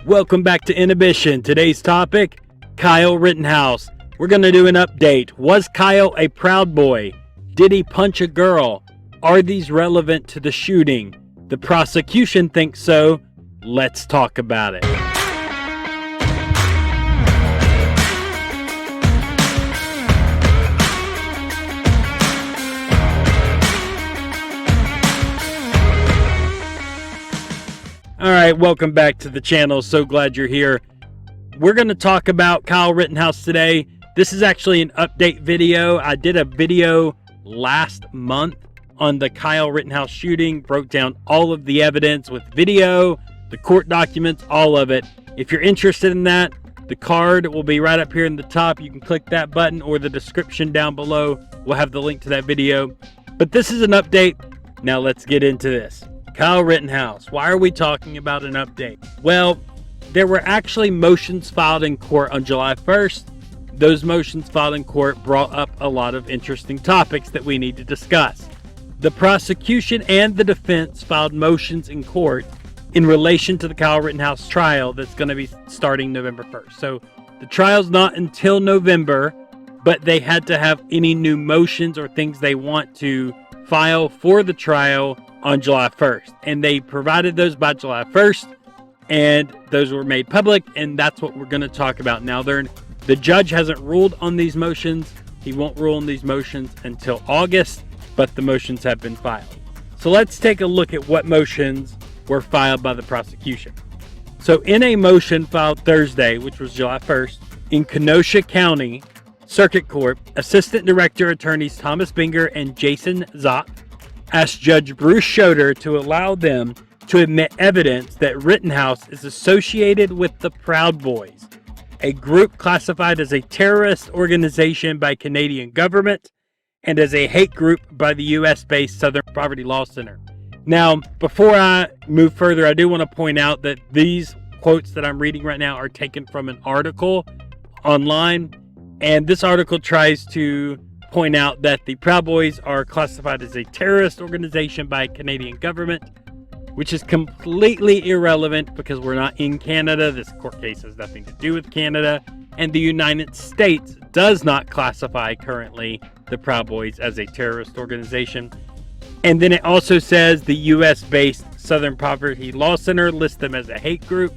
Welcome back to Inhibition. Today's topic, Kyle Rittenhouse. We're going to do an update. Was Kyle a proud boy? Did he punch a girl? Are these relevant to the shooting? The prosecution thinks so. Let's talk about it. All right, welcome back to the channel. So glad you're here. We're going to talk about Kyle Rittenhouse today. This is actually an update video. I did a video last month on the Kyle Rittenhouse shooting, broke down all of the evidence with video, the court documents, all of it. If you're interested in that, the card will be right up here in the top. You can click that button, or the description down below will have the link to that video. But this is an update. Now let's get into this. Kyle Rittenhouse. Why are we talking about an update? Well, there were actually motions filed in court on July 1st. Those motions filed in court brought up a lot of interesting topics that we need to discuss. The prosecution and the defense filed motions in court in relation to the Kyle Rittenhouse trial that's going to be starting November 1st. So the trial's not until November, but they had to have any new motions or things they want to file for the trial on July 1st. And they provided those by July 1st, and those were made public, and that's what we're going to talk about now. The judge hasn't ruled on these motions. He won't rule on these motions until August, but the motions have been filed. So let's take a look at what motions were filed by the prosecution. So in a motion filed Thursday, which was July 1st, in Kenosha County Circuit Court, Assistant Director Attorneys Thomas Binger and Jason Zott asked Judge Bruce Schroeder to allow them to admit evidence that Rittenhouse is associated with the Proud Boys, a group classified as a terrorist organization by Canadian government and as a hate group by the U.S.-based Southern Poverty Law Center. Now, before I move further, I do want to point out that these quotes that I'm reading right now are taken from an article online, and this article tries to point out that the Proud Boys are classified as a terrorist organization by Canadian government, which is completely irrelevant because we're not in Canada. This court case has nothing to do with Canada, and the United States does not classify currently the Proud Boys as a terrorist organization. And then it also says the U.S.-based Southern Poverty Law Center lists them as a hate group.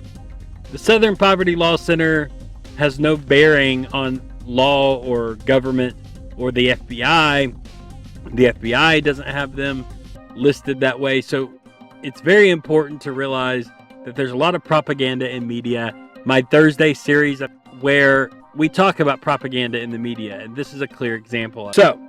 The Southern Poverty Law Center has no bearing on law or government or the FBI. The FBI doesn't have them listed that way. So it's very important to realize that there's a lot of propaganda in media. My Thursday series where we talk about propaganda in the media, and this is a clear example. So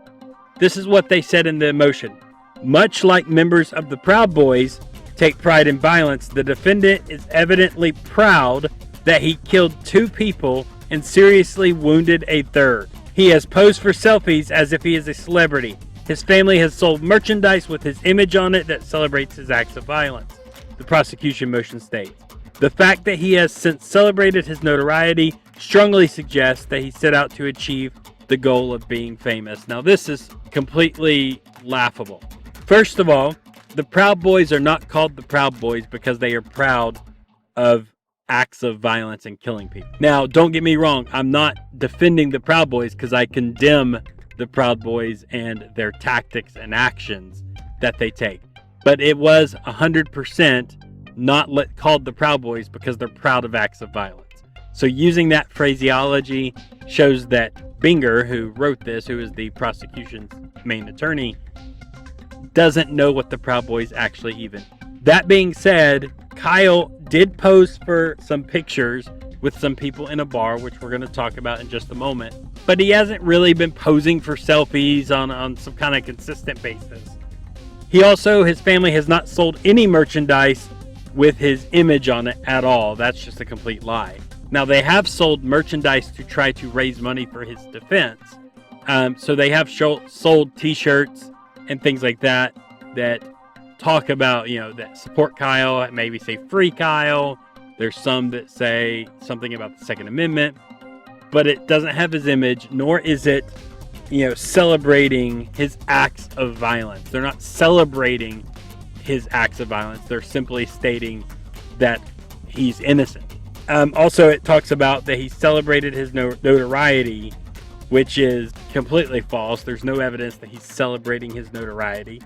this is what they said in the motion. Much like members of the Proud Boys take pride in violence, the defendant is evidently proud that he killed 2 people and seriously wounded a third. He has posed for selfies as if he is a celebrity. His family has sold merchandise with his image on it that celebrates his acts of violence. The prosecution motion states, the fact that he has since celebrated his notoriety strongly suggests that he set out to achieve the goal of being famous. Now, this is completely laughable. First of all, the Proud Boys are not called the Proud Boys because they are proud of acts of violence and killing people. Now, don't get me wrong. I'm not defending the Proud Boys because I condemn the Proud Boys and their tactics and actions that they take. But it was 100% not called the Proud Boys because they're proud of acts of violence. So using that phraseology shows that Binger, who wrote this, who is the prosecution's main attorney, doesn't know what the Proud Boys actually even. That being said, Kyle did pose for some pictures with some people in a bar, which we're going to talk about in just a moment. But he hasn't really been posing for selfies on some kind of consistent basis. His family has not sold any merchandise with his image on it at all. That's just a complete lie. Now, they have sold merchandise to try to raise money for his defense. So they have sold t-shirts and things like that talk about, that support Kyle, maybe say free Kyle. There's some that say something about the Second Amendment, but it doesn't have his image, nor is it, celebrating his acts of violence. They're not celebrating his acts of violence. They're simply stating that he's innocent. Also, it talks about that he celebrated his notoriety, which is completely false. There's no evidence that he's celebrating his notoriety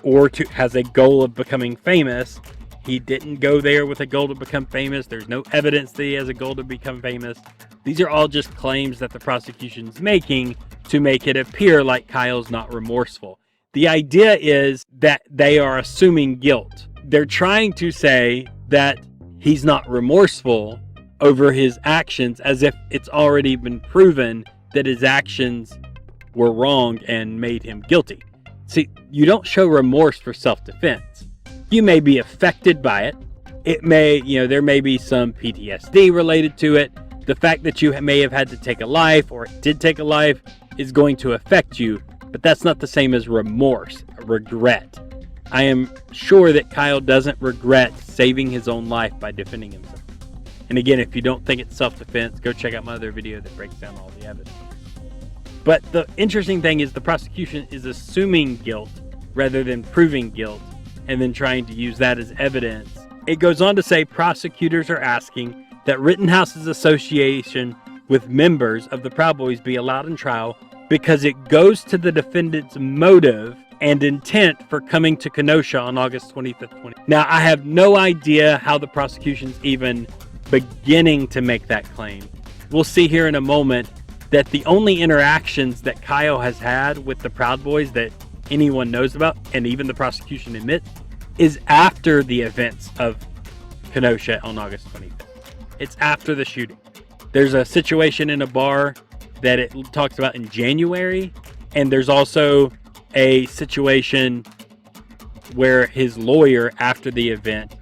or has a goal of becoming famous. He didn't go there with a goal to become famous. There's no evidence that he has a goal to become famous. These are all just claims that the prosecution's making to make it appear like Kyle's not remorseful. The idea is that they are assuming guilt. They're trying to say that he's not remorseful over his actions, as if it's already been proven that his actions were wrong and made him guilty. See, you don't show remorse for self-defense. You may be affected by it. It may, there may be some PTSD related to it. The fact that you may have had to take a life or did take a life is going to affect you, but that's not the same as remorse, regret. I am sure that Kyle doesn't regret saving his own life by defending himself. And again, if you don't think it's self-defense, go check out my other video that breaks down all the evidence. But the interesting thing is the prosecution is assuming guilt rather than proving guilt and then trying to use that as evidence. It goes on to say prosecutors are asking that Rittenhouse's association with members of the Proud Boys be allowed in trial because it goes to the defendant's motive and intent for coming to Kenosha on August 25th. Now, I have no idea how the prosecution's even beginning to make that claim. We'll see here in a moment that the only interactions that Kyle has had with the Proud Boys that anyone knows about, and even the prosecution admits, is after the events of Kenosha on August 25th. It's after the shooting. There's a situation in a bar that it talks about in January, and there's also a situation where his lawyer, after the event,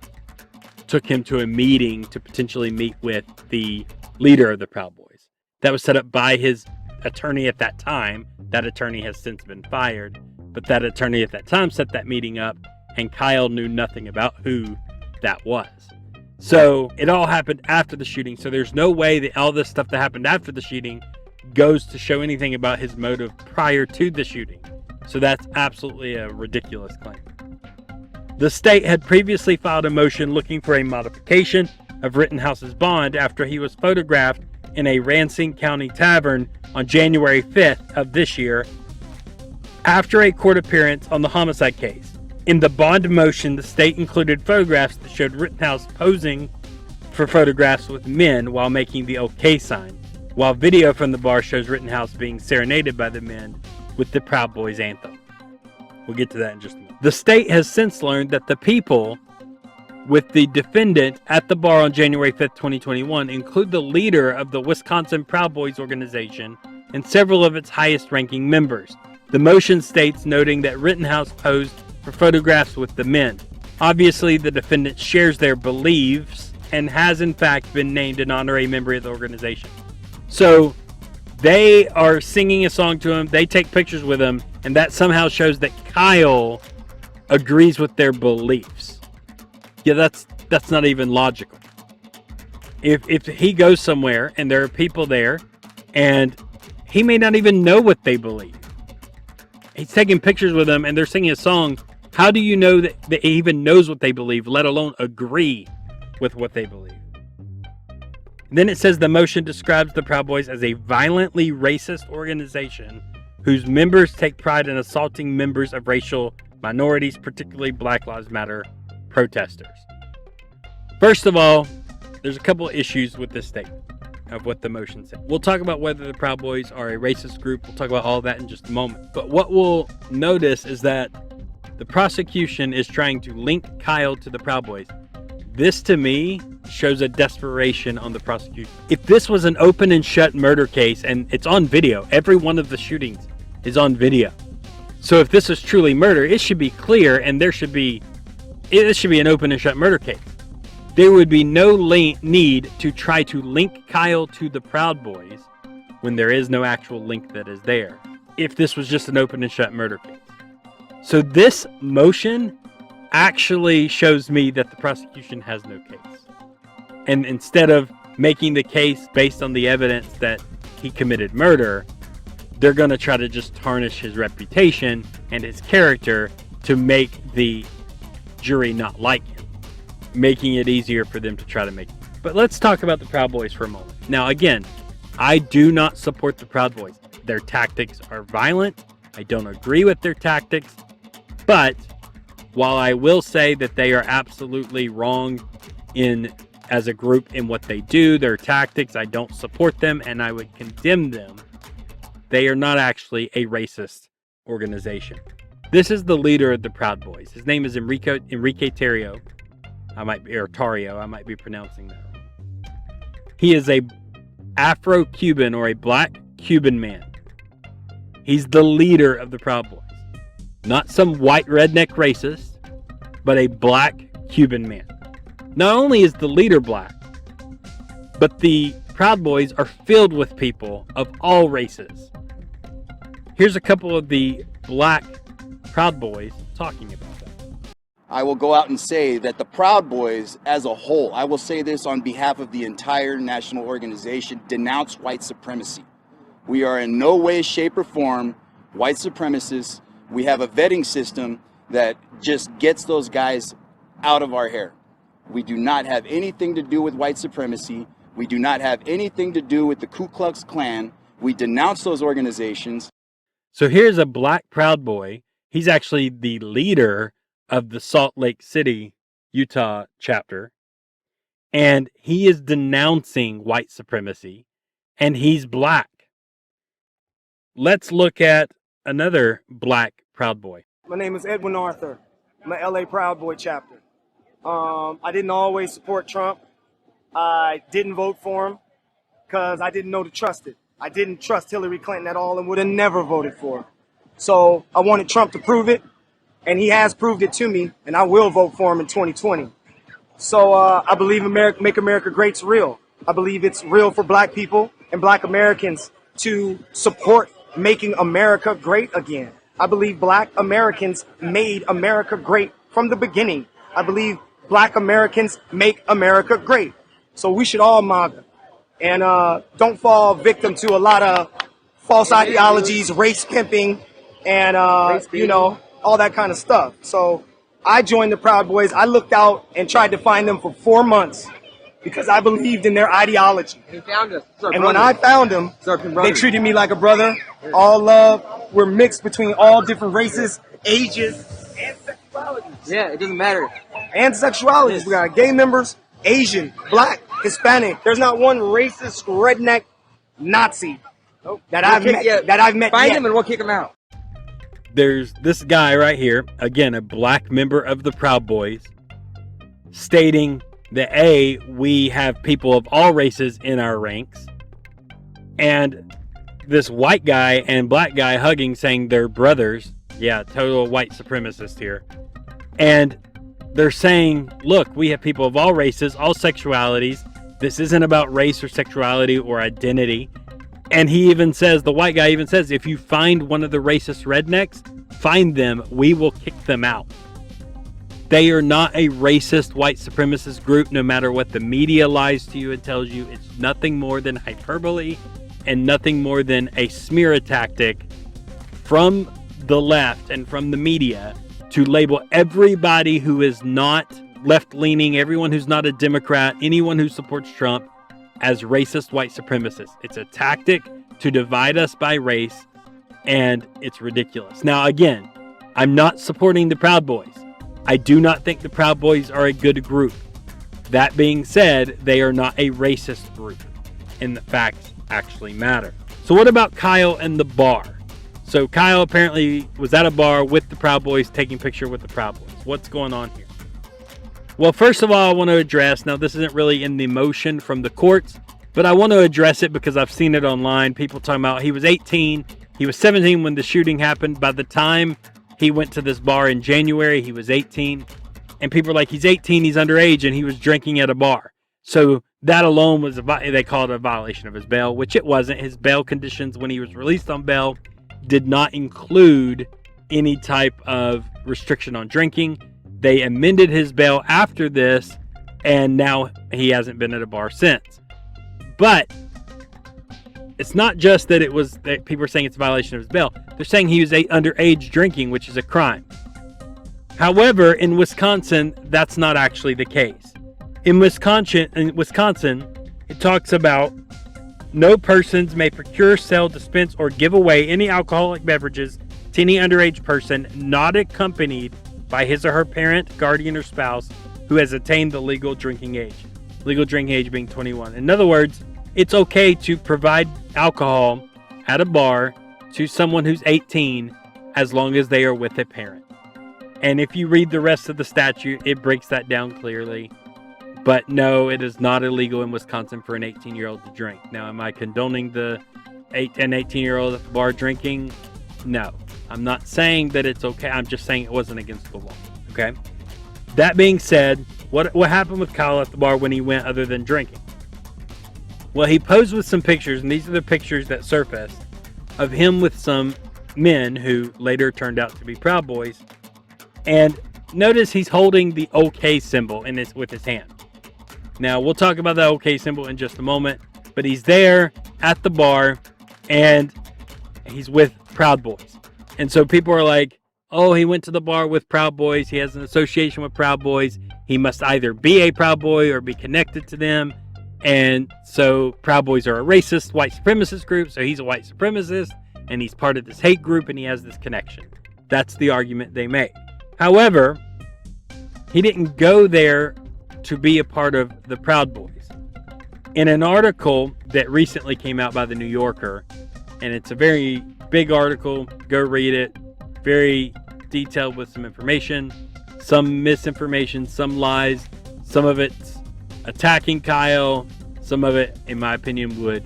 took him to a meeting to potentially meet with the leader of the Proud Boys. That was set up by his attorney at that time. That attorney has since been fired, but that attorney at that time set that meeting up, and Kyle knew nothing about who that was. So it all happened after the shooting, so there's no way that all this stuff that happened after the shooting goes to show anything about his motive prior to the shooting. So that's absolutely a ridiculous claim. The state had previously filed a motion looking for a modification of Rittenhouse's bond after he was photographed in a Racine County tavern on January 5th of this year after a court appearance on the homicide case. In the bond motion, the state included photographs that showed Rittenhouse posing for photographs with men while making the OK sign, while video from the bar shows Rittenhouse being serenaded by the men with the Proud Boys anthem. We'll get to that in just a minute. The state has since learned that the people with the defendant at the bar on January 5th, 2021 include the leader of the Wisconsin Proud Boys organization and several of its highest-ranking members. The motion states, noting that Rittenhouse posed for photographs with the men. Obviously, the defendant shares their beliefs and has in fact been named an honorary member of the organization. So they are singing a song to him, they take pictures with him, and that somehow shows that Kyle agrees with their beliefs. Yeah, that's not even logical. If he goes somewhere and there are people there and he may not even know what they believe. He's taking pictures with them and they're singing a song. How do you know that he even knows what they believe, let alone agree with what they believe? And then it says the motion describes the Proud Boys as a violently racist organization whose members take pride in assaulting members of racial minorities, particularly Black Lives Matter protesters. First of all, there's a couple of issues with this statement of what the motion said. We'll talk about whether the Proud Boys are a racist group. We'll talk about all that in just a moment. But what we'll notice is that the prosecution is trying to link Kyle to the Proud Boys. This, to me, shows a desperation on the prosecution. If this was an open and shut murder case, and it's on video, every one of the shootings is on video. So if this is truly murder, it should be clear, and it should be an open and shut murder case. There would be no need to try to link Kyle to the Proud Boys when there is no actual link that is there, if this was just an open and shut murder case. So this motion actually shows me that the prosecution has no case. And instead of making the case based on the evidence that he committed murder, they're going to try to just tarnish his reputation and his character to make the jury not like him, making it easier for them to try to make But let's talk about the Proud Boys for a moment. Now, again, I do not support the Proud Boys. Their tactics are violent. I don't agree with their tactics. But while I will say that they are absolutely wrong as a group in what they do, their tactics, I don't support them and I would condemn them. They are not actually a racist organization. This is the leader of the Proud Boys. His name is Enrique Tarrio. I might be pronouncing that wrong. He is a Afro-Cuban or a black Cuban man. He's the leader of the Proud Boys. Not some white redneck racist, but a black Cuban man. Not only is the leader black, but the Proud Boys are filled with people of all races. Here's a couple of the black Proud Boys talking about that. I will go out and say that the Proud Boys as a whole, I will say this on behalf of the entire national organization, denounce white supremacy. We are in no way, shape, or form white supremacists. We have a vetting system that just gets those guys out of our hair. We do not have anything to do with white supremacy. We do not have anything to do with the Ku Klux Klan. We denounce those organizations. So here's a black Proud Boy. He's actually the leader of the Salt Lake City, Utah chapter. And he is denouncing white supremacy. And he's black. Let's look at another black Proud Boy. My name is Edwin Arthur. I'm a LA Proud Boy chapter. I didn't always support Trump. I didn't vote for him because I didn't know to trust it. I didn't trust Hillary Clinton at all and would have never voted for her. So I wanted Trump to prove it, and he has proved it to me, and I will vote for him in 2020. So I believe Make America Great's real. I believe it's real for black people and black Americans to support making America great again. I believe black Americans made America great from the beginning. I believe black Americans make America great. So we should all MAGA. And don't fall victim to a lot of false ideologies, race pimping, and, all that kind of stuff. So I joined the Proud Boys. I looked out and tried to find them for 4 months because I believed in their ideology. He found us. And when I found them, they treated me like a brother. All love. We're mixed between all different races, ages, and sexualities. Yeah, it doesn't matter. And sexualities. Yes. We got gay members, Asian, black, Hispanic. There's not one racist, redneck, Nazi that I've met. Find him and we'll kick him out. There's this guy right here, again, a black member of the Proud Boys, stating that we have people of all races in our ranks, and this white guy and black guy hugging, saying they're brothers. Yeah, total white supremacist here. And they're saying, look, we have people of all races, all sexualities. This isn't about race or sexuality or identity. And he even says, the white guy even says, if you find one of the racist rednecks, find them, we will kick them out. They are not a racist white supremacist group, no matter what the media lies to you and tells you. It's nothing more than hyperbole and nothing more than a smear tactic from the left and from the media to label everybody who is not left-leaning, everyone who's not a Democrat, anyone who supports Trump as racist white supremacists. It's a tactic to divide us by race, and it's ridiculous. Now, again, I'm not supporting the Proud Boys. I do not think the Proud Boys are a good group. That being said, they are not a racist group, and the facts actually matter. So what about Kyle and the bar? So Kyle apparently was at a bar with the Proud Boys, taking a picture with the Proud Boys. What's going on here? Well, first of all, I want to address, now this isn't really in the motion from the courts, but I want to address it because I've seen it online. People talking about he was 18, he was 17 when the shooting happened. By the time he went to this bar in January, he was 18. And people are like, he's 18, he's underage, and he was drinking at a bar. So that alone was, they called it a violation of his bail, which it wasn't. His bail conditions when he was released on bail did not include any type of restriction on drinking. They amended his bail after this, and now he hasn't been at a bar since. But it's not just that that people are saying it's a violation of his bail. They're saying he was underage drinking, which is a crime. However, in Wisconsin, that's not actually the case. In Wisconsin, it talks about no persons may procure, sell, dispense, or give away any alcoholic beverages to any underage person not accompanied by his or her parent, guardian, or spouse who has attained the legal drinking age. Legal drinking age being 21. In other words, it's okay to provide alcohol at a bar to someone who's 18 as long as they are with a parent. And if you read the rest of the statute, it breaks that down clearly. But no, it is not illegal in Wisconsin for an 18-year-old to drink. Now, am I condoning an 18-year-old at the bar drinking? No. I'm not saying that it's okay. I'm just saying it wasn't against the law. Okay? That being said, what happened with Kyle at the bar when he went other than drinking? Well, he posed with some pictures, and these are the pictures that surfaced of him with some men who later turned out to be Proud Boys. And notice he's holding the OK symbol with his hand. Now, we'll talk about the OK symbol in just a moment, but he's there at the bar, and he's with Proud Boys. And so people are like, oh, he went to the bar with Proud Boys. He has an association with Proud Boys. He must either be a Proud Boy or be connected to them. And so Proud Boys are a racist, white supremacist group. So he's a white supremacist, and he's part of this hate group, and he has this connection. That's the argument they made. However, he didn't go there to be a part of the Proud Boys. In an article that recently came out by the New Yorker, and it's a very big article, go read it, very detailed with some information, some misinformation, some lies, some of it's attacking Kyle, some of it, in my opinion, would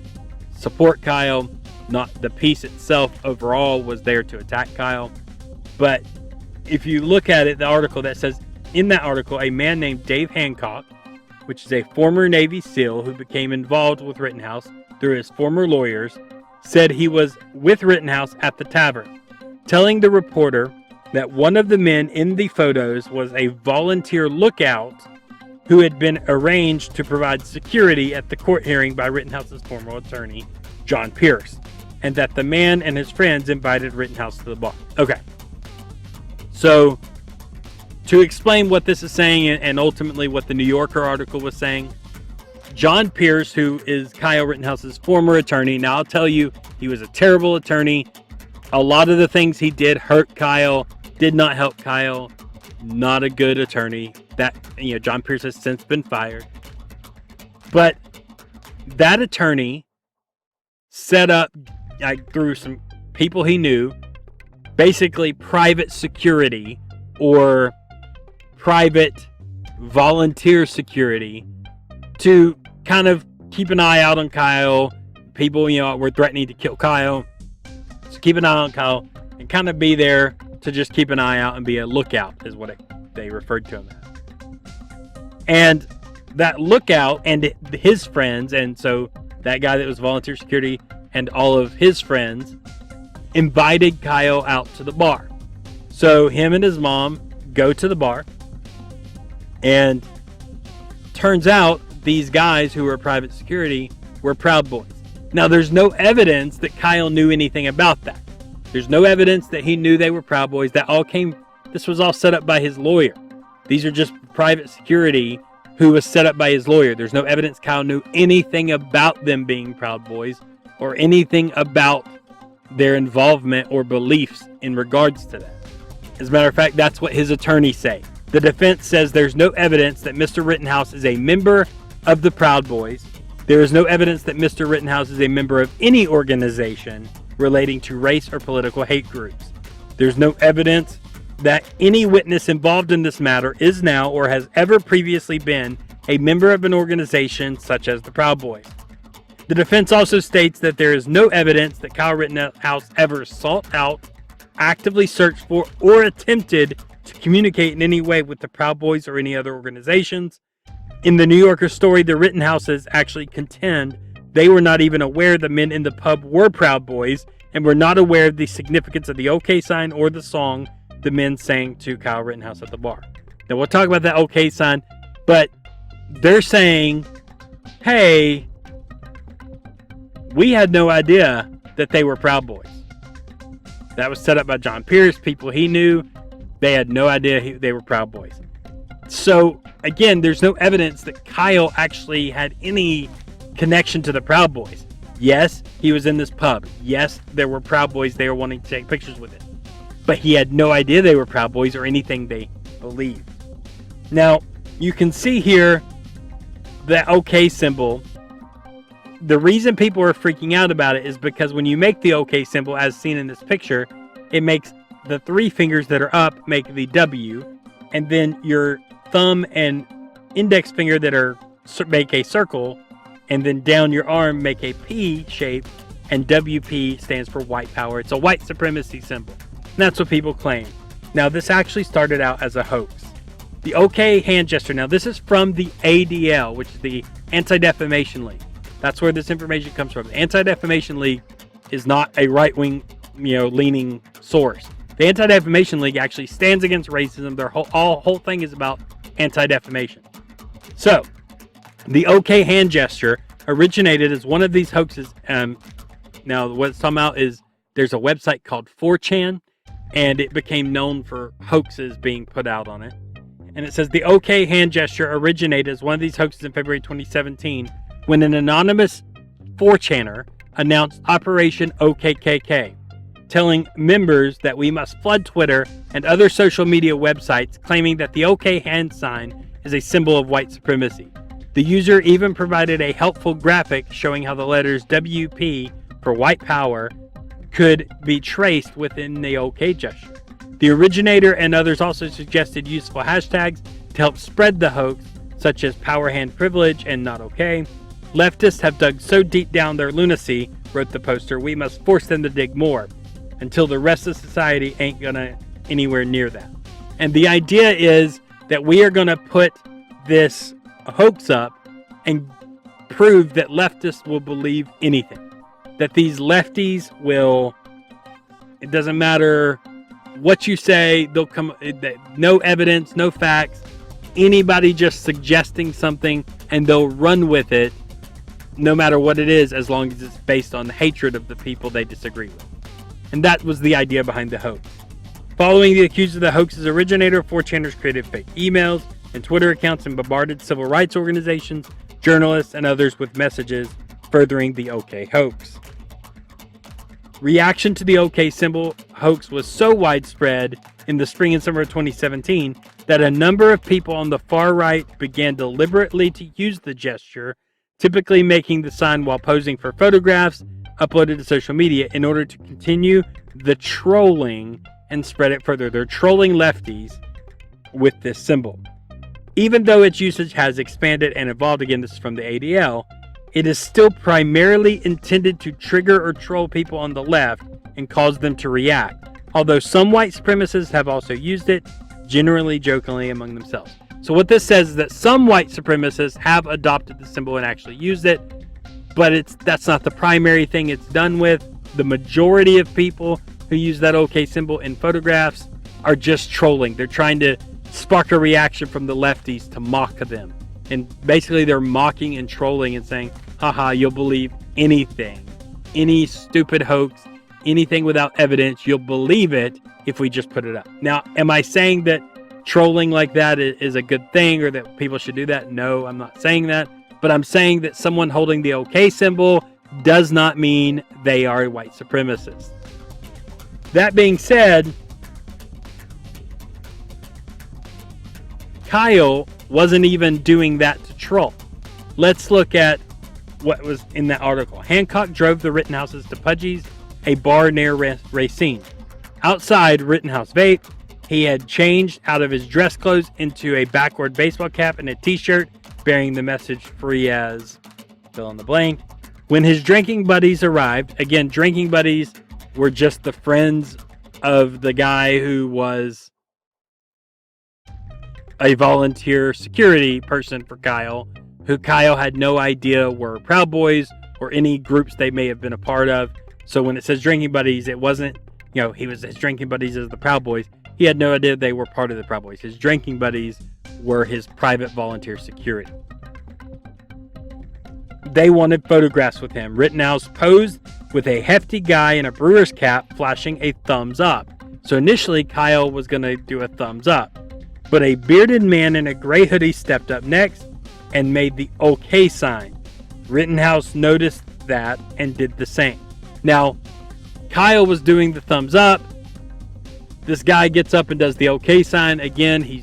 support Kyle. Not the piece itself overall was there to attack Kyle. But if you look at it, the article that says, in that article, a man named Dave Hancock, which is a former Navy SEAL who became involved with Rittenhouse through his former lawyers, said he was with Rittenhouse at the tavern, telling the reporter that one of the men in the photos was a volunteer lookout who had been arranged to provide security at the court hearing by Rittenhouse's former attorney, John Pierce, and that the man and his friends invited Rittenhouse to the bar. Okay. So, to explain what this is saying and ultimately what the New Yorker article was saying, John Pierce, who is Kyle Rittenhouse's former attorney, now I'll tell you, he was a terrible attorney. A lot of the things he did hurt Kyle, did not help Kyle. Not a good attorney. John Pierce has since been fired. But that attorney set up, through some people he knew, basically private security or private volunteer security to kind of keep an eye out on Kyle. People, were threatening to kill Kyle. So keep an eye on Kyle and kind of be there to just keep an eye out and be a lookout is what they referred to him as. And that lookout and his friends, and so that guy that was volunteer security and all of his friends invited Kyle out to the bar. So him and his mom go to the bar, and turns out these guys who were private security were Proud Boys. Now, there's no evidence that Kyle knew anything about that. There's no evidence that he knew they were Proud Boys. This was all set up by his lawyer. These are just private security who was set up by his lawyer. There's no evidence Kyle knew anything about them being Proud Boys or anything about their involvement or beliefs in regards to that. As a matter of fact, that's what his attorneys say. The defense says there's no evidence that Mr. Rittenhouse is a member of the Proud Boys. There is no evidence that Mr. Rittenhouse is a member of any organization relating to race or political hate groups. There's no evidence that any witness involved in this matter is now or has ever previously been a member of an organization such as the Proud Boys. The defense also states that there is no evidence that Kyle Rittenhouse ever sought out, actively searched for, or attempted to communicate in any way with the Proud Boys or any other organizations. In the New Yorker story, the Rittenhouses actually contend they were not even aware the men in the pub were Proud Boys and were not aware of the significance of the OK sign or the song the men sang to Kyle Rittenhouse at the bar. Now, we'll talk about that OK sign, but they're saying, hey, we had no idea that they were Proud Boys. That was set up by John Pierce, people he knew. They had no idea they were Proud Boys. So again, there's no evidence that Kyle actually had any connection to the Proud Boys. Yes, he was in this pub. Yes, there were Proud Boys there wanting to take pictures with it. But he had no idea they were Proud Boys or anything they believed. Now, you can see here the OK symbol. The reason people are freaking out about it is because when you make the OK symbol, as seen in this picture, it makes the three fingers that are up make the W, and then your thumb and index finger that are make a circle, and then down your arm make a P shape, and WP stands for white power. It's a white supremacy symbol. And that's what people claim. Now, this actually started out as a hoax. The OK hand gesture. Now, this is from the ADL, which is the Anti-Defamation League. That's where this information comes from. The Anti-Defamation League is not a right-wing, leaning source. The Anti-Defamation League actually stands against racism. Their whole thing is about anti-defamation. So, the OK hand gesture originated as one of these hoaxes. Now, what it's talking about is there's a website called 4chan, and it became known for hoaxes being put out on it. And it says the OK hand gesture originated as one of these hoaxes in February 2017 when an anonymous 4chaner announced Operation OKKK, telling members that we must flood Twitter and other social media websites, claiming that the OK hand sign is a symbol of white supremacy. The user even provided a helpful graphic showing how the letters WP for white power could be traced within the OK gesture. The originator and others also suggested useful hashtags to help spread the hoax, such as power hand privilege and not okay. Leftists have dug so deep down their lunacy, wrote the poster, we must force them to dig more until the rest of society ain't gonna anywhere near that. And the idea is that we are gonna put this hoax up and prove that leftists will believe anything. That these lefties will, it doesn't matter what you say, they'll come, no evidence, no facts, anybody just suggesting something, and they'll run with it no matter what it is, as long as it's based on the hatred of the people they disagree with. And that was the idea behind the hoax. Following the accused of the hoax's originator, 4chaners created fake emails and Twitter accounts and bombarded civil rights organizations, journalists, and others with messages furthering the OK hoax. Reaction to the OK symbol hoax was so widespread in the spring and summer of 2017 that a number of people on the far right began deliberately to use the gesture, typically making the sign while posing for photographs uploaded to social media in order to continue the trolling and spread it further. They're trolling lefties with this symbol. Even though its usage has expanded and evolved, again, this is from the ADL, it is still primarily intended to trigger or troll people on the left and cause them to react, although some white supremacists have also used it, generally jokingly among themselves. So what this says is that some white supremacists have adopted the symbol and actually used it, but that's not the primary thing it's done with. The majority of people who use that OK symbol in photographs are just trolling. They're trying to spark a reaction from the lefties to mock them. And basically they're mocking and trolling and saying, haha, you'll believe anything. Any stupid hoax, anything without evidence, you'll believe it if we just put it up. Now, am I saying that trolling like that is a good thing or that people should do that? No, I'm not saying that. But I'm saying that someone holding the OK symbol does not mean they are white supremacists. That being said, Kyle wasn't even doing that to troll. Let's look at what was in that article. Hancock drove the Rittenhouses to Pudgy's, a bar near Racine. Outside Rittenhouse vape, he had changed out of his dress clothes into a backward baseball cap and a t-shirt bearing the message free as fill in the blank. When his drinking buddies arrived, again, drinking buddies were just the friends of the guy who was a volunteer security person for Kyle, who Kyle had no idea were Proud Boys or any groups they may have been a part of. So when it says drinking buddies, it wasn't, his drinking buddies as the Proud Boys. He had no idea they were part of the Proud Boys. His drinking buddies were his private volunteer security. They wanted photographs with him. Rittenhouse posed with a hefty guy in a brewer's cap flashing a thumbs up. So initially, Kyle was going to do a thumbs up. but a bearded man in a gray hoodie stepped up next and made the OK sign. Rittenhouse noticed that and did the same. Now, Kyle was doing the thumbs up. This guy gets up and does the OK sign. Again,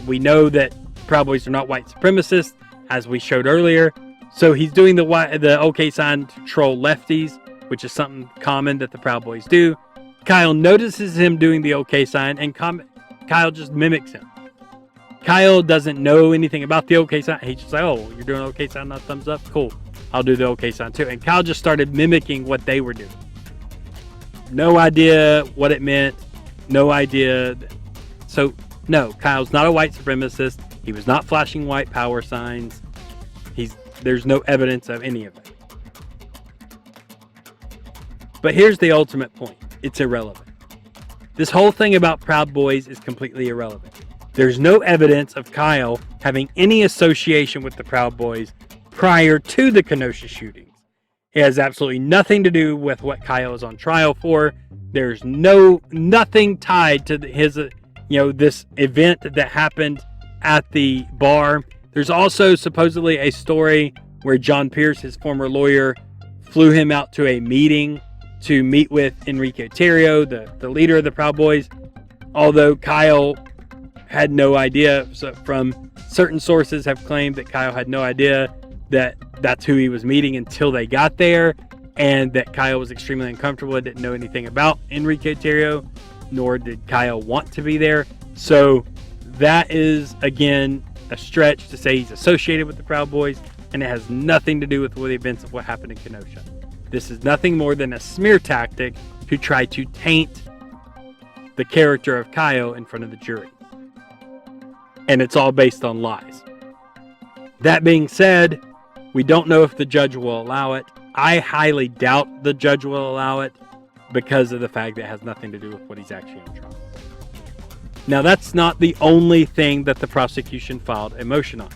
we know that Proud Boys are not white supremacists, as we showed earlier. So he's doing the OK sign to troll lefties, which is something common that the Proud Boys do. Kyle notices him doing the OK sign, and Kyle just mimics him. Kyle doesn't know anything about the OK sign. He's just like, oh, you're doing an OK sign, not thumbs up? Cool. I'll do the OK sign too. And Kyle just started mimicking what they were doing. No idea what it meant. No idea. So, no, Kyle's not a white supremacist. He was not flashing white power signs. There's no evidence of any of it. But here's the ultimate point. It's irrelevant. This whole thing about Proud Boys is completely irrelevant. There's no evidence of Kyle having any association with the Proud Boys prior to the Kenosha shootings. It has absolutely nothing to do with what Kyle is on trial for. There's nothing tied to his, this event that happened at the bar. There's also supposedly a story where John Pierce, his former lawyer, flew him out to a meeting to meet with Enrique Terrio, the leader of the Proud Boys, although Kyle had no idea. So from certain sources have claimed that Kyle had no idea that that's who he was meeting until they got there, and that Kyle was extremely uncomfortable and didn't know anything about Enrique Terrio, nor did Kyle want to be there. So that is, again, a stretch to say he's associated with the Proud Boys, and it has nothing to do with the events of what happened in Kenosha. This is nothing more than a smear tactic to try to taint the character of Kyle in front of the jury. And it's all based on lies. That being said, we don't know if the judge will allow it. I highly doubt the judge will allow it because of the fact that it has nothing to do with what he's actually on trial. Now, that's not the only thing that the prosecution filed a motion on.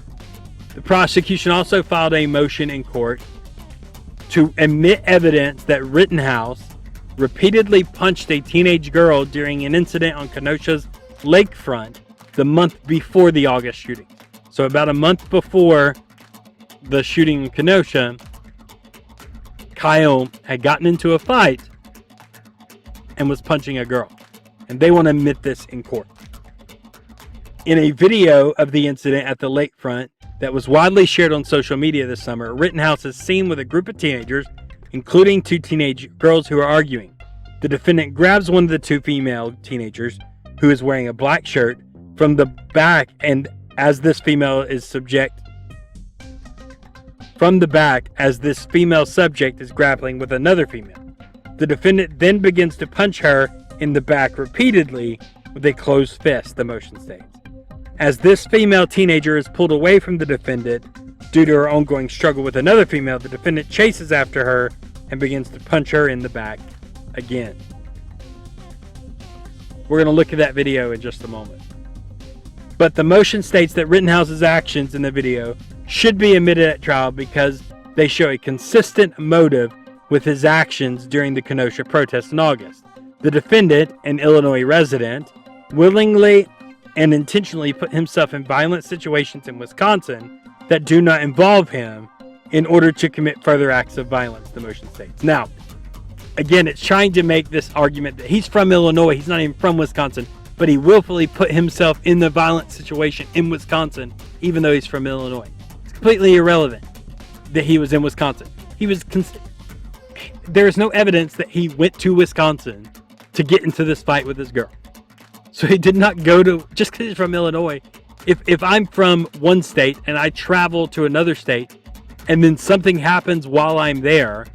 The prosecution also filed a motion in court to admit evidence that Rittenhouse repeatedly punched a teenage girl during an incident on Kenosha's lakefront the month before the August shooting. So about a month before the shooting in Kenosha, Kyle had gotten into a fight and was punching a girl. And they want to admit this in court. In a video of the incident at the lakefront that was widely shared on social media this summer, Rittenhouse is seen with a group of teenagers, including two teenage girls who are arguing. The defendant grabs one of the two female teenagers, who is wearing a black shirt, from the back, and as this female subject is grappling with another female. The defendant then begins to punch her in the back repeatedly with a closed fist, the motion states. As this female teenager is pulled away from the defendant due to her ongoing struggle with another female, the defendant chases after her and begins to punch her in the back again. We're going to look at that video in just a moment. But the motion states that Rittenhouse's actions in the video should be admitted at trial because they show a consistent motive with his actions during the Kenosha protests in August. The defendant, an Illinois resident, willingly and intentionally put himself in violent situations in Wisconsin that do not involve him in order to commit further acts of violence, the motion states. Now, again, it's trying to make this argument that he's from Illinois, he's not even from Wisconsin, but he willfully put himself in the violent situation in Wisconsin, even though he's from Illinois. It's completely irrelevant that he was in Wisconsin. There is no evidence that he went to Wisconsin to get into this fight with this girl. So he did not go to, just because he's from Illinois. If I'm from one state and I travel to another state and then something happens while I'm there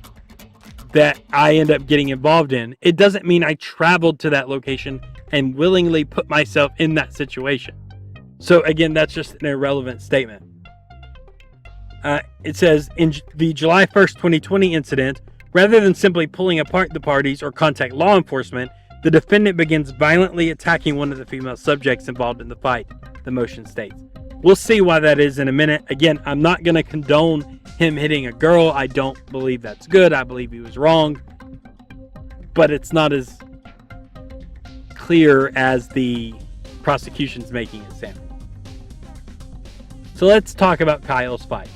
that I end up getting involved in, it doesn't mean I traveled to that location and willingly put myself in that situation. So again, that's just an irrelevant statement. It says, in the July 1st, 2020 incident, rather than simply pulling apart the parties or contact law enforcement, the defendant begins violently attacking one of the female subjects involved in the fight, the motion states. We'll see why that is in a minute. Again, I'm not going to condone him hitting a girl. I don't believe that's good. I believe he was wrong. But it's not as clear as the prosecution's making it sound. So let's talk about Kyle's fight.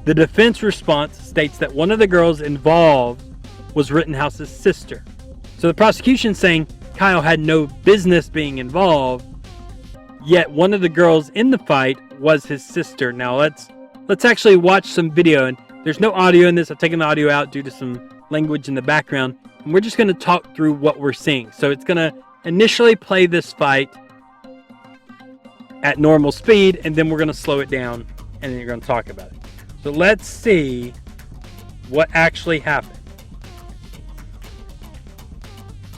The defense response states that one of the girls involved was Rittenhouse's sister. So the prosecution's saying Kyle had no business being involved, yet one of the girls in the fight was his sister. Now let's actually watch some video, and there's no audio in this. I've taken the audio out due to some language in the background, and we're just going to talk through what we're seeing. So it's going to initially play this fight at normal speed, and then we're going to slow it down, and then you're going to talk about it. So let's see what actually happened.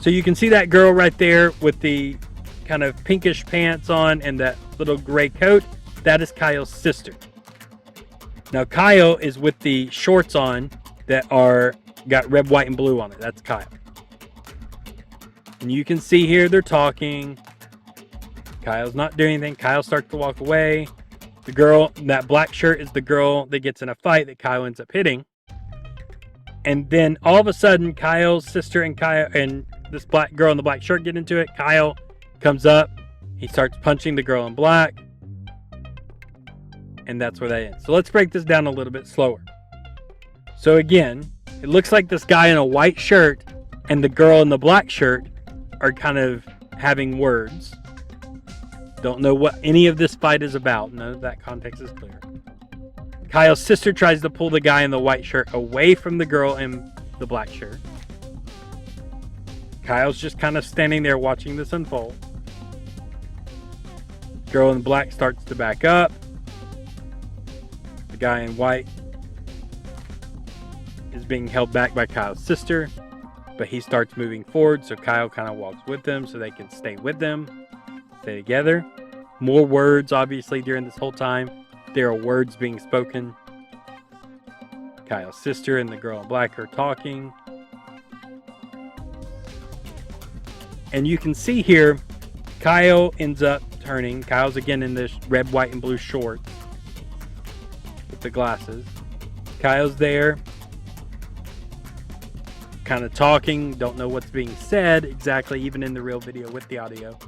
So you can see that girl right there with the kind of pinkish pants on and that little gray coat. That is Kyle's sister. Now Kyle is with the shorts on that got red, white, and blue on it. That's Kyle. And you can see here they're talking. Kyle's not doing anything. Kyle starts to walk away. The girl in that black shirt is the girl that gets in a fight that Kyle ends up hitting. And then all of a sudden, Kyle's sister and Kyle and this black girl in the black shirt get into it. Kyle comes up. He starts punching the girl in black. And that's where that ends. So let's break this down a little bit slower. So again, it looks like this guy in a white shirt and the girl in the black shirt are kind of having words. Don't know what any of this fight is about. None of that context is clear. Kyle's sister tries to pull the guy in the white shirt away from the girl in the black shirt. Kyle's just kind of standing there watching this unfold. Girl in black starts to back up. The guy in white is being held back by Kyle's sister, but he starts moving forward, so Kyle kind of walks with them so they can stay with them, stay together. More words, obviously, during this whole time. There are words being spoken. Kyle's sister and the girl in black are talking. And you can see here, Kyle ends up turning. Kyle's again in this red, white, and blue shorts with the glasses. Kyle's there, kind of talking. Don't know what's being said exactly, even in the real video with the audio.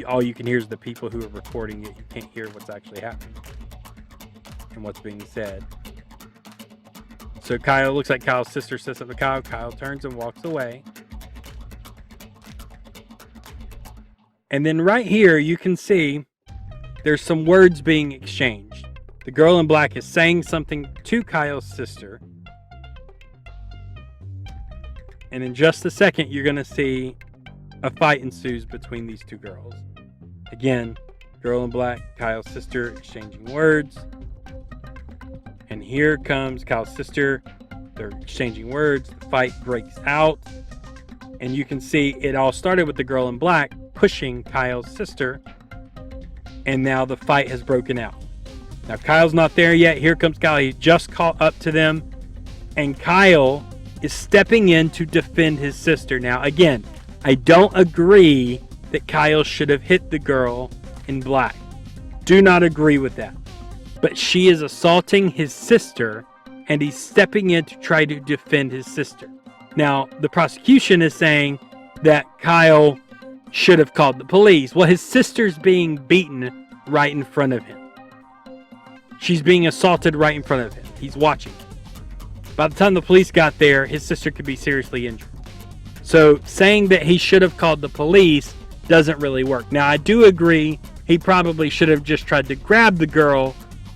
All you can hear is the people who are recording it. You can't hear what's actually happening and what's being said. So Kyle, looks like Kyle's sister says something to Kyle. Kyle turns and walks away. And then right here, you can see there's some words being exchanged. The girl in black is saying something to Kyle's sister. And in just a second, you're going to see a fight ensues between these two girls. Again, girl in black, Kyle's sister exchanging words. And here comes Kyle's sister. They're exchanging words. The fight breaks out. And you can see it all started with the girl in black pushing Kyle's sister. And now the fight has broken out. Now Kyle's not there yet. Here comes Kyle. He just caught up to them. And Kyle is stepping in to defend his sister. Now again, I don't agree that Kyle should have hit the girl in black. Do not agree with that. But she is assaulting his sister, and he's stepping in to try to defend his sister. Now, the prosecution is saying that Kyle should have called the police. Well, his sister's being beaten right in front of him. She's being assaulted right in front of him. He's watching. By the time the police got there, his sister could be seriously injured. So saying that he should have called the police doesn't really work. Now, I do agree he probably should have just tried to grab the girl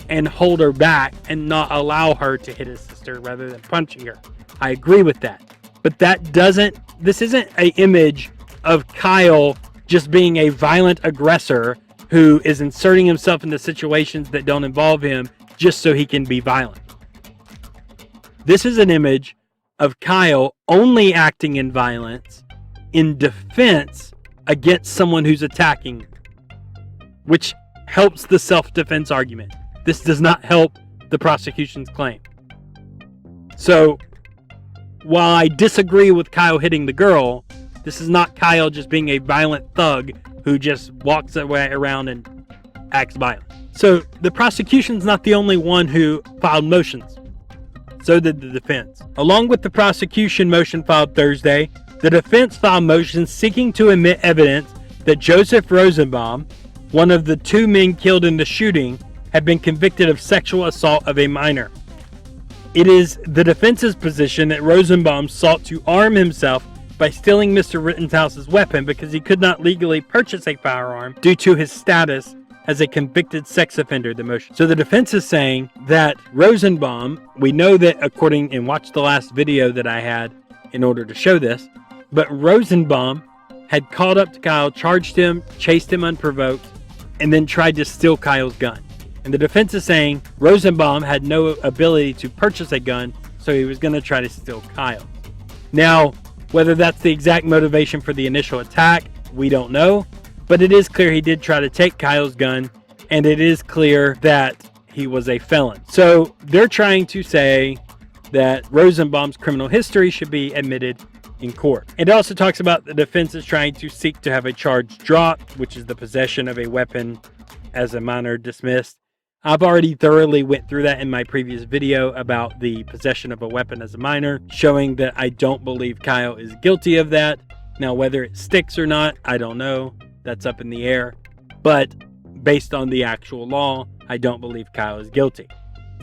and hold her back and not allow her to hit his sister rather than punching her. I agree with that. But this isn't an image of Kyle just being a violent aggressor who is inserting himself into situations that don't involve him just so he can be violent. This is an image of Kyle only acting in violence in defense against someone who's attacking, which helps the self-defense argument. This does not help the prosecution's claim. So, while I disagree with Kyle hitting the girl, this is not Kyle just being a violent thug who just walks around and acts violent. So, the prosecution's not the only one who filed motions. So did the defense. Along with the prosecution motion filed Thursday, the defense filed motions seeking to admit evidence that Joseph Rosenbaum, one of the 2 men killed in the shooting, had been convicted of sexual assault of a minor. It is the defense's position that Rosenbaum sought to arm himself by stealing Mr. Rittenhouse's weapon because he could not legally purchase a firearm due to his status as a convicted sex offender. So the defense is saying that Rosenbaum, we know that according, and watch the last video that I had in order to show this, but Rosenbaum had called up to Kyle, charged him, chased him unprovoked, and then tried to steal Kyle's gun. And the defense is saying Rosenbaum had no ability to purchase a gun, so he was going to try to steal Kyle. Now, whether that's the exact motivation for the initial attack, we don't know, but it is clear he did try to take Kyle's gun, and it is clear that he was a felon. So they're trying to say that Rosenbaum's criminal history should be admitted in court. It also talks about the defense is trying to seek to have a charge dropped, which is the possession of a weapon as a minor dismissed. I've already thoroughly went through that in my previous video about the possession of a weapon as a minor, showing that I don't believe Kyle is guilty of that. Now, whether it sticks or not, I don't know. That's up in the air. But based on the actual law, I don't believe Kyle is guilty.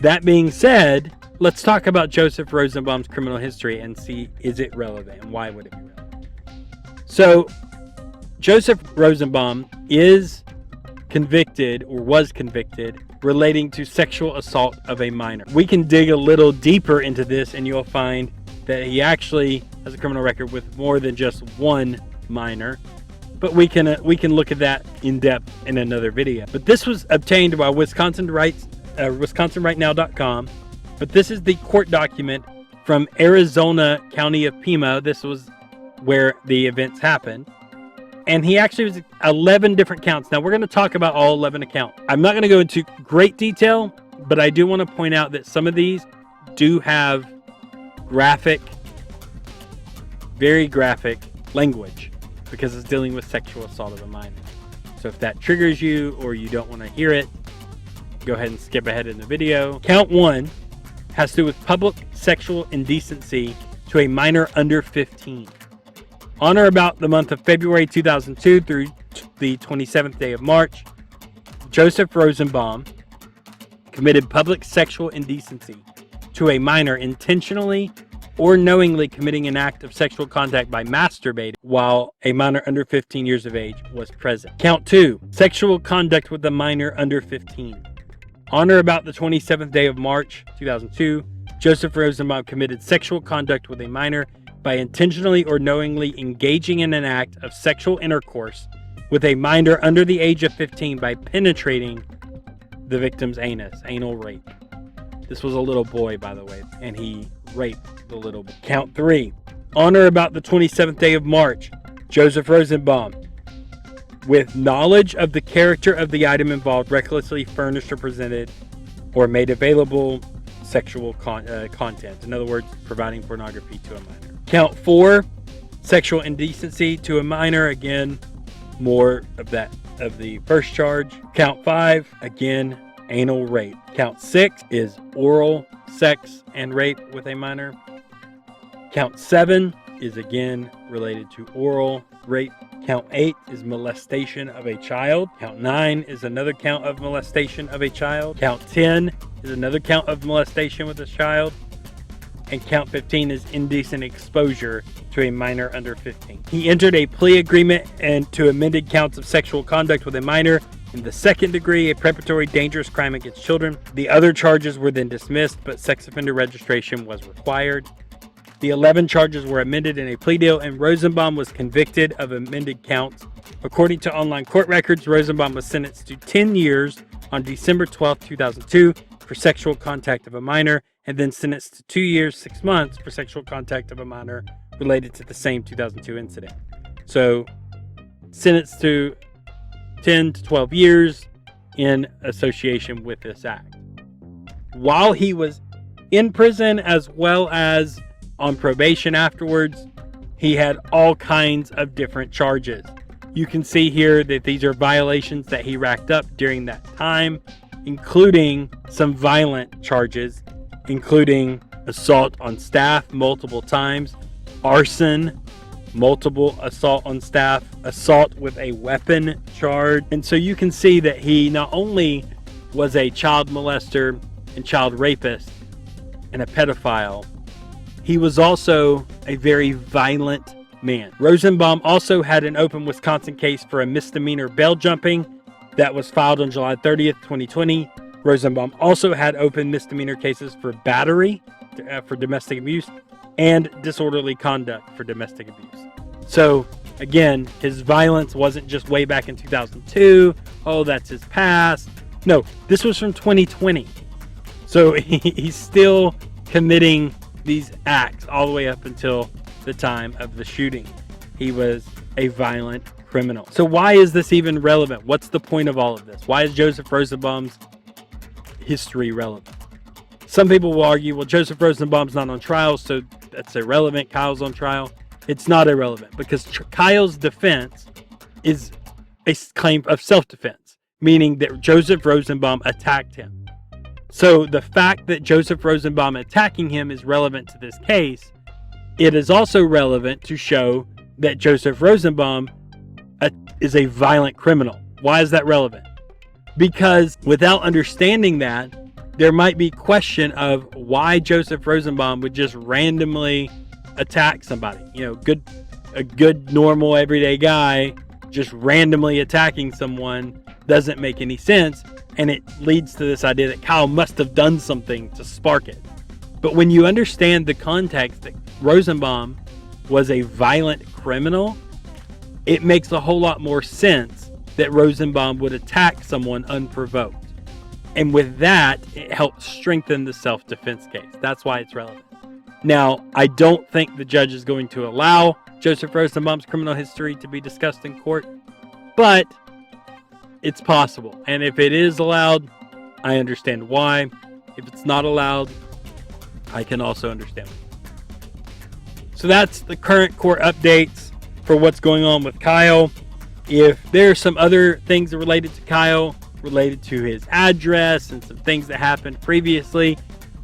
That being said, let's talk about Joseph Rosenbaum's criminal history and see, is it relevant and why would it be relevant? So, Joseph Rosenbaum is convicted, or was convicted, relating to sexual assault of a minor. We can dig a little deeper into this and you'll find that he actually has a criminal record with more than just one minor, but we can look at that in depth in another video. But this was obtained by WisconsinRightNow.com, but this is the court document from Arizona County of Pima. This was where the events happened. And he actually was 11 different counts. Now, we're going to talk about all 11 accounts. I'm not going to go into great detail, but I do want to point out that some of these do have graphic, very graphic language because it's dealing with sexual assault of a minor. So if that triggers you or you don't want to hear it, go ahead and skip ahead in the video. Count 1 has to do with public sexual indecency to a minor under 15. On or about the month of February 2002 through the 27th day of March, Joseph Rosenbaum committed public sexual indecency to a minor, intentionally or knowingly committing an act of sexual contact by masturbating while a minor under 15 years of age was present. Count 2, sexual conduct with a minor under 15. On or about the 27th day of March 2002, Joseph Rosenbaum committed sexual conduct with a minor by intentionally or knowingly engaging in an act of sexual intercourse with a minor under the age of 15 by penetrating the victim's anus, anal rape. This was a little boy, by the way, and he raped the little boy. Count 3. On or about the 27th day of March, Joseph Rosenbaum, with knowledge of the character of the item involved, recklessly furnished or presented or made available sexual content. In other words, providing pornography to a minor. Count 4, sexual indecency to a minor. Again, more of the first charge. Count 5, again, anal rape. Count 6 is oral sex and rape with a minor. Count 7 is again related to oral rape. Count 8 is molestation of a child. Count 9 is another count of molestation of a child. Count 10 is another count of molestation with a child. And count 15 is indecent exposure to a minor under 15. He entered a plea agreement and to amended counts of sexual conduct with a minor in the second degree, a preparatory dangerous crime against children. The other charges were then dismissed, but sex offender registration was required. The 11 charges were amended in a plea deal, and Rosenbaum was convicted of amended counts. According to online court records, Rosenbaum was sentenced to 10 years on December 12, 2002 for sexual contact of a minor, and then sentenced to 2 years, 6 months for sexual contact of a minor related to the same 2002 incident. So, sentenced to 10 to 12 years in association with this act. While he was in prison as well as on probation afterwards, he had all kinds of different charges. You can see here that these are violations that he racked up during that time, including some violent charges, including assault on staff multiple times, arson, multiple assault on staff, assault with a weapon charge. And so you can see that he not only was a child molester and child rapist and a pedophile, he was also a very violent man. Rosenbaum also had an open Wisconsin case for a misdemeanor bail jumping that was filed on July 30th, 2020. Rosenbaum also had open misdemeanor cases for battery for domestic abuse and disorderly conduct for domestic abuse. So again, his violence wasn't just way back in 2002. Oh, that's his past. No, this was from 2020. So he's still committing these acts all the way up until the time of the shooting. He was a violent criminal. So why is this even relevant? What's the point of all of this? Why is Joseph Rosenbaum's history relevant? Some people will argue, well, Joseph Rosenbaum's not on trial, so that's irrelevant. Kyle's on trial. It's not irrelevant because Kyle's defense is a claim of self-defense, meaning that Joseph Rosenbaum attacked him. So the fact that Joseph Rosenbaum attacking him is relevant to this case. It is also relevant to show that Joseph Rosenbaum is a violent criminal. Why is that relevant? Because without understanding that, there might be question of why Joseph Rosenbaum would just randomly attack somebody. You know, a good, normal, everyday guy just randomly attacking someone doesn't make any sense. And it leads to this idea that Kyle must have done something to spark it. But when you understand the context that Rosenbaum was a violent criminal, it makes a whole lot more sense that Rosenbaum would attack someone unprovoked. And with that, it helps strengthen the self-defense case. That's why it's relevant. Now, I don't think the judge is going to allow Joseph Rosenbaum's criminal history to be discussed in court, but it's possible. And if it is allowed, I understand why. If it's not allowed, I can also understand why. So that's the current court updates for what's going on with Kyle. If there's some other things related to Kyle, related to his address and some things that happened previously,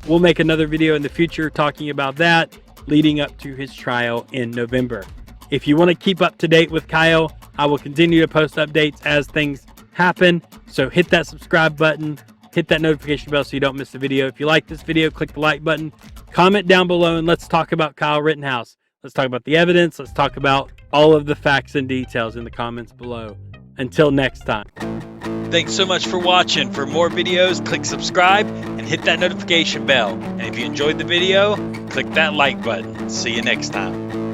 we'll make another video in the future talking about that leading up to his trial in November. If you want to keep up to date with Kyle, I will continue to post updates as things happen. So hit that subscribe button, hit that notification bell so you don't miss the video. If you like this video, click the like button, comment down below, and let's talk about Kyle Rittenhouse. Let's talk about the evidence. Let's talk about all of the facts and details in the comments below. Until next time. Thanks so much for watching. For more videos, click subscribe and hit that notification bell. And if you enjoyed the video, click that like button. See you next time.